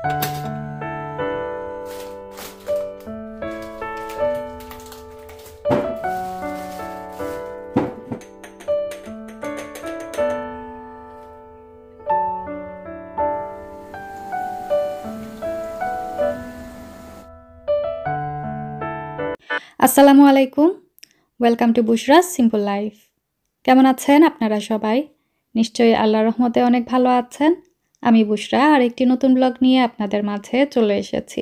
আসসালামু আলাইকুম। Welcome to Bushra's simple life. কেমন আছেন আপনারা সবাই? নিশ্চয়ই আল্লাহর রহমতে অনেক ভালো আছেন। আমি বুশরা আর একটি নতুন ব্লগ নিয়ে আপনাদের মাঝে চলে এসেছি।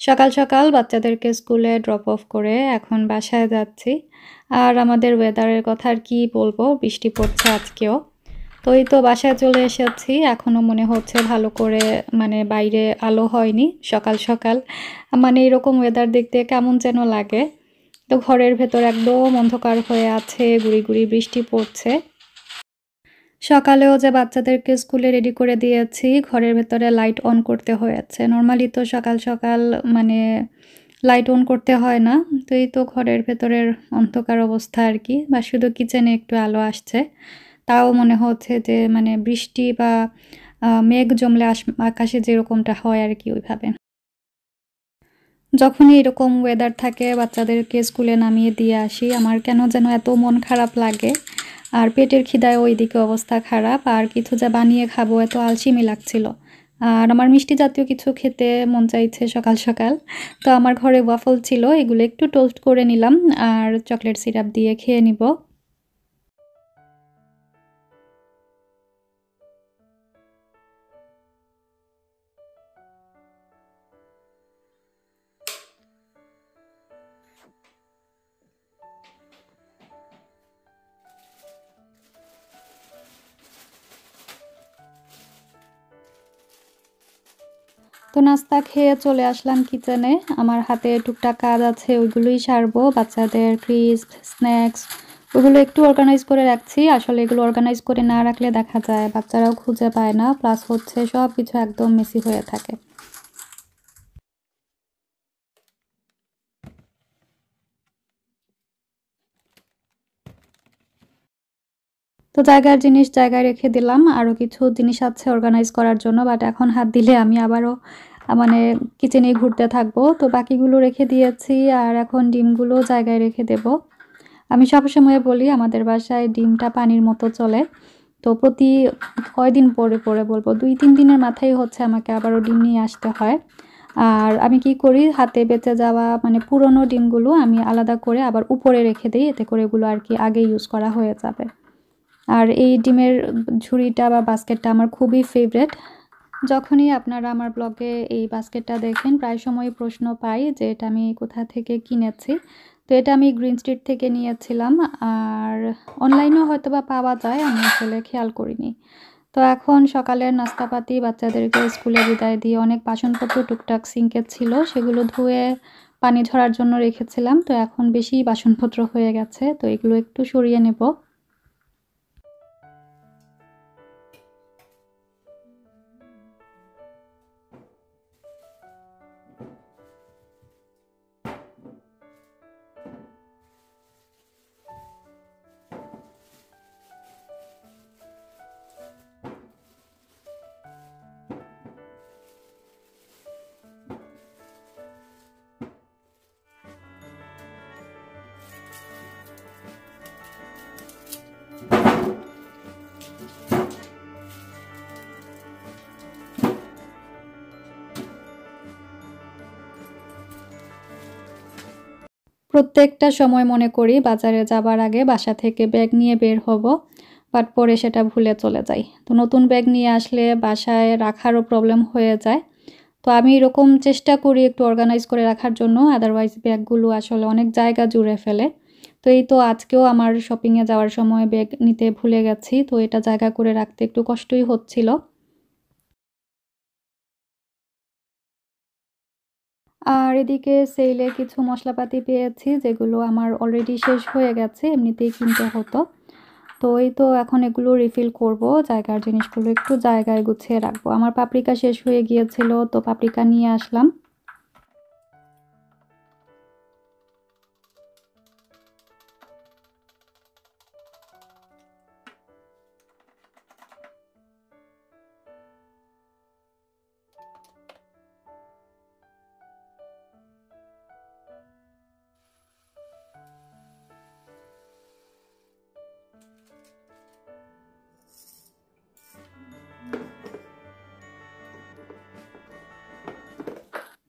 সকাল সকাল বাচ্চাদেরকে স্কুলে ড্রপ অফ করে এখন বাসায় যাচ্ছি। আর আমাদের ওয়েদারের কথা আর কি বলবো, বৃষ্টি পড়ছে আজকেও। তো এই তো বাসায় চলে এসেছি। এখনো মনে হচ্ছে ভালো করে বাইরে আলো হয়নি সকাল সকাল। এরকম ওয়েদার দেখতে কেমন যেন লাগে। তো ঘরের ভেতর একদম অন্ধকার হয়ে আছে, গুড়ি গুড়ি বৃষ্টি পড়ছে। সকালেও যে বাচ্চাদেরকে স্কুলে রেডি করে দিয়েছি, ঘরের ভেতরে লাইট অন করতে হয়েছে। নর্মালি তো সকাল সকাল লাইট অন করতে হয় না। তো এই তো ঘরের ভেতরের অন্ধকার অবস্থা আর কি, বা শুধু কিচেনে একটু আলো আসছে। তাও মনে হচ্ছে যে বৃষ্টি বা মেঘ জমলে আকাশে যেরকমটা হয় আর কি, ওইভাবে। যখনই এরকম ওয়েদার থাকে বাচ্চাদেরকে স্কুলে নামিয়ে দিয়ে আসি, আমার কেন যেন এত মন খারাপ লাগে। আর পেটের খিদায় ওইদিকে অবস্থা খারাপ, আর কিছু যা বানিয়ে খাবো এত আলসেমি লাগছিল। আর আমার মিষ্টি জাতীয় কিছু খেতে মন চাইছে সকাল সকাল। তো আমার ঘরে ওয়াফল ছিল, এগুলো একটু টোস্ট করে নিলাম আর চকলেট সিরাপ দিয়ে খেয়ে নিব। তো নাস্তা খেয়ে চলে আসলাম কিচেনে। আমার হাতে টুকটাক কাজ আছে, ওইগুলোই সারবো। বাচ্চাদের ক্রিস্প, স্ন্যাক্স ওগুলো একটু অর্গানাইজ করে রাখছি। আসলে এগুলো অর্গানাইজ করে না রাখলে দেখা যায় বাচ্চারাও খুঁজে পায় না, প্লাস হচ্ছে সব কিছু একদম মেসি হয়ে থাকে। তো জায়গার জিনিস জায়গায় রেখে দিলাম। আরও কিছু জিনিস আছে অর্গানাইজ করার জন্য, বাট এখন হাত দিলে আমি আবারও মানে কিচেনে ঘুরতে থাকবো। তো বাকিগুলো রেখে দিয়েছি, আর এখন ডিমগুলো জায়গায় রেখে দেব। আমি সবসময় বলি আমাদের বাসায় ডিমটা পানির মতো চলে। তো প্রতি কয়দিন পরে পরে বলবো, 2-3 দিনের মাথায় হচ্ছে আমাকে আবারও ডিম নিয়ে আসতে হয়। আর আমি কি করি, হাতে বেঁচে যাওয়া পুরনো ডিমগুলো আমি আলাদা করে আবার উপরে রেখে দিই, এতে করে এগুলো আর কি আগে ইউজ করা হয়ে যাবে। আর এই ডিমের ঝুড়িটা বা বাস্কেটটা আমার খুবই ফেভারিট। যখনই আপনারা আমার ব্লগে এই বাস্কেটটা দেখেন, প্রায় সময় প্রশ্ন পাই যে এটা আমি কোথা থেকে কিনেছি। তো এটা আমি গ্রিন স্ট্রিট থেকে নিয়েছিলাম, আর অনলাইনেও হয়তো বা পাওয়া যায়, আমি আসলে খেয়াল করিনি। তো এখন সকালের নাস্তাপাতি বাচ্চাদেরকে স্কুলে বিদায় দিয়ে অনেক বাসনপত্র টুকটাক সিঙ্কে ছিল, সেগুলো ধুয়ে পানি ঝরার জন্য রেখেছিলাম। তো এখন বেশি বাসনপত্র হয়ে গেছে, তো এগুলো একটু সরিয়ে নেব। প্রত্যেকটা সময় মনে করি বাজারে যাবার আগে বাসা থেকে ব্যাগ নিয়ে বের হব, বাট পরে সেটা ভুলে চলে যাই। তো নতুন ব্যাগ নিয়ে আসলে বাসায় রাখারও প্রবলেম হয়ে যায়। তো আমি এরকম চেষ্টা করি একটু অর্গানাইজ করে রাখার জন্য, আদারওয়াইজ ব্যাগগুলো আসলে অনেক জায়গা জুড়ে ফেলে। তো এই তো আজকেও আমার শপিংয়ে যাওয়ার সময় ব্যাগ নিতে ভুলে গেছি, তো এটা জায়গা করে রাখতে একটু কষ্টই হচ্ছিল। আর এদিকে সেলে কিছু মশলাপাতি পেয়েছি, যেগুলো আমার অলরেডি শেষ হয়ে গেছে, এমনিতেই কিনতে হতো। তো এই তো এখন এগুলো রিফিল করব, জায়গার জিনিসগুলো একটু জায়গায় গুছিয়ে রাখবো। আমার পাপরিকা শেষ হয়ে গিয়েছিল, তো পাপরিকা নিয়ে আসলাম।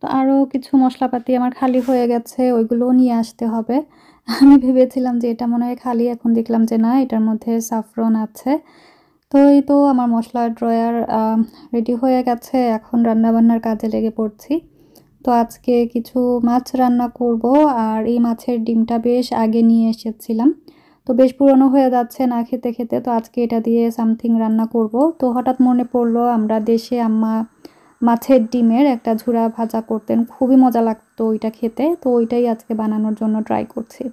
তো আরও কিছু মশলাপাতি আমার খালি হয়ে গেছে, ওইগুলোও নিয়ে আসতে হবে। আমি ভেবেছিলাম যে এটা মনে হয় খালি, এখন দেখলাম যে না, এটার মধ্যে সাফরন আছে। তো এই তো আমার মশলার ড্রয়ার রেডি হয়ে গেছে, এখন রান্নাবান্নার কাজে লেগে পড়ছি। তো আজকে কিছু মাছ রান্না করব, আর এই মাছের ডিমটা বেশ আগে নিয়ে এসেছিলাম, তো বেশ পুরনো হয়ে যাচ্ছে না খেতে খেতে। তো আজকে এটা দিয়ে সামথিং রান্না করব। তো হঠাৎ মনে পড়লো আমরা দেশে আম্মা মাছের ডিমের একটা ঝুরা ভাজা করতেন, খুবই মজা লাগতো ওইটা খেতে। তো ওইটাই আজকে বানানোর জন্য ট্রাই করছি।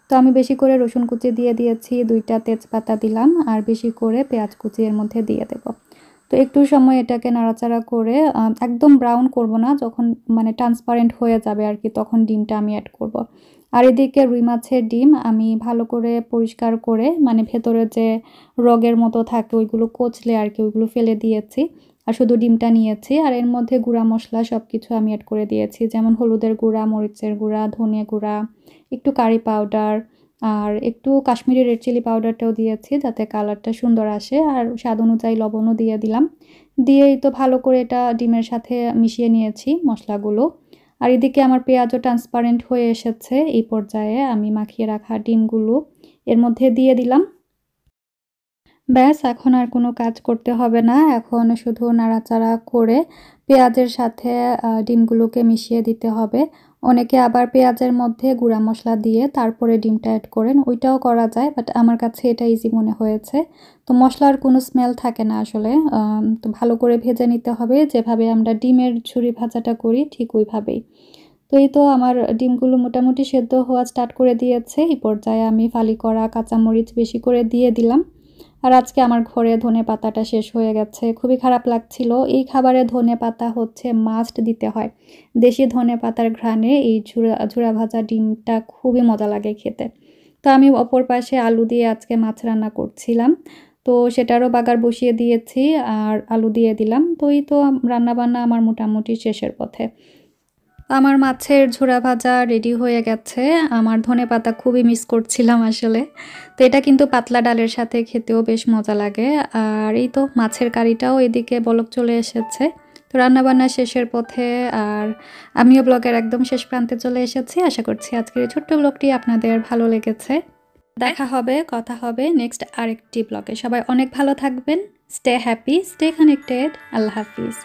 তো আমি বেশি করে রসুন কুচি দিয়ে দিয়েছি, 2টা তেজপাতা দিলাম, আর বেশি করে পেঁয়াজ কুচি এর মধ্যে দিয়ে দেব। তো একটু সময় এটাকে নাড়াচাড়া করে একদম ব্রাউন করব না, যখন মানে ট্রান্সপারেন্ট হয়ে যাবে আর কি, তখন ডিমটা আমি অ্যাড করব। আর এদিকে রুই মাছের ডিম আমি ভালো করে পরিষ্কার করে, মানে ভেতরে যে রগের মতো থাকে ওইগুলো কচলে আর কি, ওইগুলো ফেলে দিয়েছি, আর শুধু ডিমটা নিয়েছি। আর এর মধ্যে গুঁড়া মশলা সব কিছু আমি অ্যাড করে দিয়েছি, যেমন হলুদের গুঁড়া, মরিচের গুঁড়া, ধনে গুঁড়া, একটু কারি পাউডার, আর একটু কাশ্মীরি রেড চিলি পাউডারটাও দিয়েছি যাতে কালারটা সুন্দর আসে, আর স্বাদ অনুযায়ী লবণও দিয়ে দিলাম। দিয়েই তো ভালো করে এটা ডিমের সাথে মিশিয়ে নিয়েছি মশলাগুলো। আর এদিকে আমার পেঁয়াজও ট্রান্সপারেন্ট হয়ে এসেছে, এই পর্যায়ে আমি মাখিয়ে রাখা ডিমগুলো এর মধ্যে দিয়ে দিলাম। ব্যাস, এখন আর কোনো কাজ করতে হবে না, এখন শুধু নাড়াচাড়া করে পেঁয়াজের সাথে ডিমগুলোকে মিশিয়ে দিতে হবে। অনেকে আবার পেঁয়াজের মধ্যে গুঁড়া মশলা দিয়ে তারপরে ডিমটা অ্যাড করেন, ওইটাও করা যায়, বাট আমার কাছে এটা ইজি মনে হয়েছে। তো মশলার কোনো স্মেল থাকে না আসলে। তো ভালো করে ভেজে নিতে হবে, যেভাবে আমরা ডিমের ঝুরি ভাজাটা করি ঠিক ওইভাবেই। তো এই তো আমার ডিমগুলো মোটামুটি সেদ্ধ হওয়া স্টার্ট করে দিয়েছে, এই পর্যায়ে আমি ফালি করা কাঁচামরিচ বেশি করে দিয়ে দিলাম। আর আজকে আমার ঘরে ধনেপাতাটা শেষ হয়ে গেছে, খুবই খারাপ লাগছিল। এই খাবারে ধনেপাতা হচ্ছে মাস্ট দিতে হয়, দেশি ধনেপাতার ঘ্রাণে এই ঝুরা ভাজা ডিমটা খুবই মজা লাগে খেতে। তো আমি অপর পাশে আলু দিয়ে আজকে মাছ রান্না করছিলাম, তো সেটারও বাগার বসিয়ে দিয়েছি, আর আলু দিয়ে দিলাম। তো এই তো রান্নাবান্না আমার মোটামুটি শেষের পথে। আমার মাছের ঝোড়া ভাজা রেডি হয়ে গেছে। আমার ধনেপাতা খুবই মিস করছিলাম আসলে। তো এটা কিন্তু পাতলা ডালের সাথে খেতেও বেশ মজা লাগে। আর এই তো মাছের কারিটাও এদিকে বলক চলে এসেছে। তো রান্নাবান্না শেষের পথে, আর আমিও ব্লগের একদম শেষ প্রান্তে চলে এসেছি। আশা করছি আজকের এই ছোট্ট ব্লগটি আপনাদের ভালো লেগেছে। দেখা হবে, কথা হবে নেক্সট আরেকটি ব্লগে। সবাই অনেক ভালো থাকবেন। Stay happy, stay connected. আল্লাহ হাফিজ।